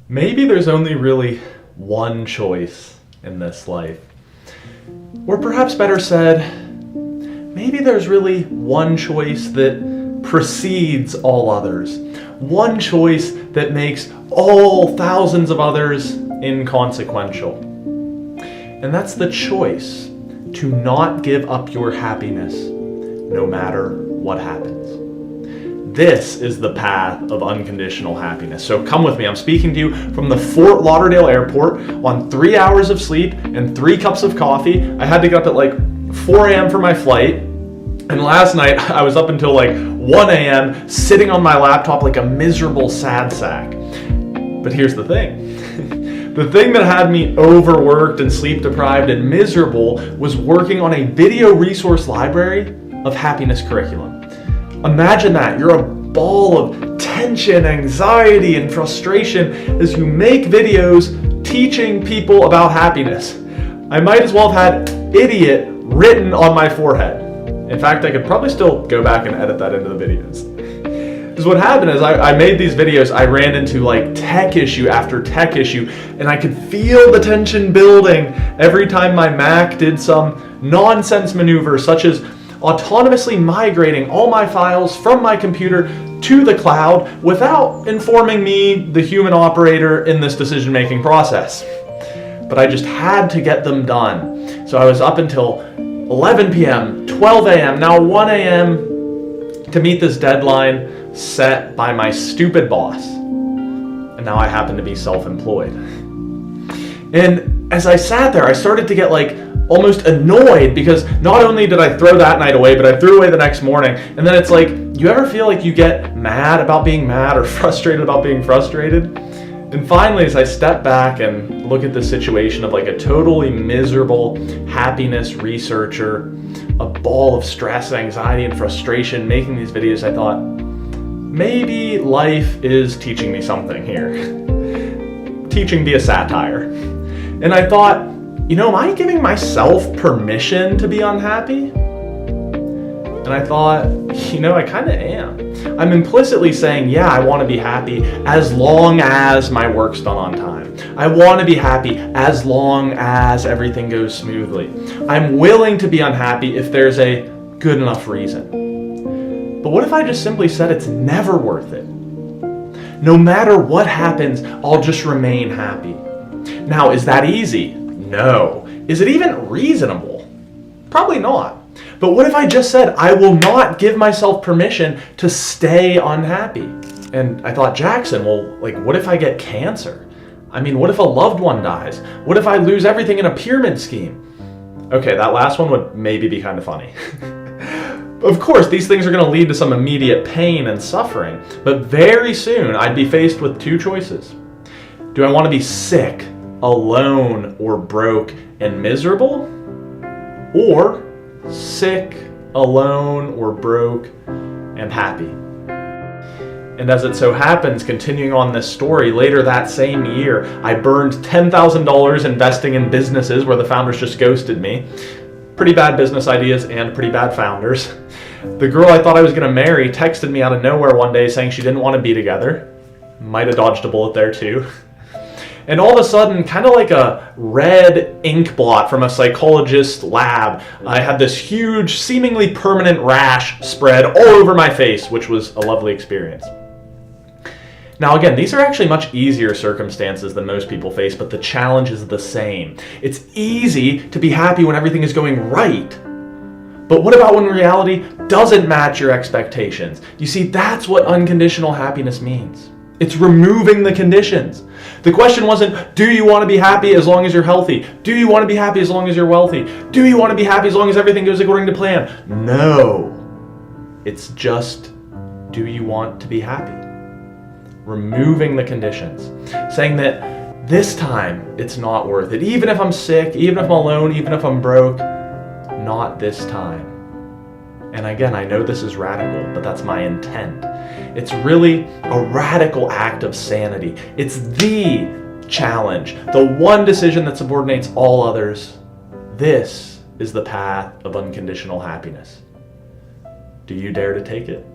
Maybe there's only really one choice in this life. Or perhaps better said, maybe there's really one choice that precedes all others. One choice that makes all thousands of others inconsequential. And that's the choice to not give up your happiness no matter what happens. This is the path of unconditional happiness. So come with me. I'm speaking to you from the Fort Lauderdale airport on 3 hours of sleep and 3 cups of coffee. I had to get up at like 4 a.m. for my flight. And last night I was up until like 1 a.m. sitting on my laptop like a miserable sad sack. But here's the thing. The thing that had me overworked and sleep deprived and miserable was working on a video resource library of happiness curriculum. Imagine that. You're a ball of tension, anxiety, and frustration as you make videos teaching people about happiness. I might as well have had idiot written on my forehead. In fact, I could probably still go back and edit that into the videos. Because what happened is I made these videos, I ran into like tech issue after tech issue, and I could feel the tension building every time my Mac did some nonsense maneuver, such as autonomously migrating all my files from my computer to the cloud without informing me, the human operator, in this decision-making process. But I just had to get them done. So I was up until 11 p.m., 12 a.m., now 1 a.m. to meet this deadline set by my stupid boss. And now I happen to be self-employed. And as I sat there, I started to get like almost annoyed because not only did I throw that night away, but I threw away the next morning. And then it's like, you ever feel like you get mad about being mad or frustrated about being frustrated? And finally, as I step back and look at the situation of like a totally miserable happiness researcher, a ball of stress, anxiety, and frustration making these videos, I thought, maybe life is teaching me something here. Teaching via satire. And I thought, am I giving myself permission to be unhappy? And I thought, I kind of am. I'm implicitly saying, yeah, I want to be happy as long as my work's done on time. I want to be happy as long as everything goes smoothly. I'm willing to be unhappy if there's a good enough reason. But what if I just simply said it's never worth it? No matter what happens, I'll just remain happy. Now, is that easy? No. Is it even reasonable? Probably not. But what if I just said, I will not give myself permission to stay unhappy? And I thought, Jackson, what if I get cancer? What if a loved one dies? What if I lose everything in a pyramid scheme? Okay, that last one would maybe be kind of funny. Of course, these things are going to lead to some immediate pain and suffering, but very soon I'd be faced with 2 choices. Do I want to be sick, alone, or broke and miserable? Or sick, alone, or broke and happy? And as it so happens, continuing on this story, later that same year, I burned $10,000 investing in businesses where the founders just ghosted me. Pretty bad business ideas and pretty bad founders. The girl I thought I was going to marry texted me out of nowhere one day saying she didn't want to be together. Might have dodged a bullet there too. And all of a sudden, kind of like a red ink blot from a psychologist's lab, I had this huge, seemingly permanent rash spread all over my face, which was a lovely experience. Now again, these are actually much easier circumstances than most people face, but the challenge is the same. It's easy to be happy when everything is going right. But what about when reality doesn't match your expectations? You see, that's what unconditional happiness means. It's removing the conditions. The question wasn't, do you want to be happy as long as you're healthy? Do you want to be happy as long as you're wealthy? Do you want to be happy as long as everything goes according to plan? No. It's just, do you want to be happy? Removing the conditions. Saying that this time it's not worth it. Even if I'm sick, even if I'm alone, even if I'm broke, not this time. And again, I know this is radical, but that's my intent. It's really a radical act of sanity. It's the challenge, the one decision that subordinates all others. This is the path of unconditional happiness. Do you dare to take it?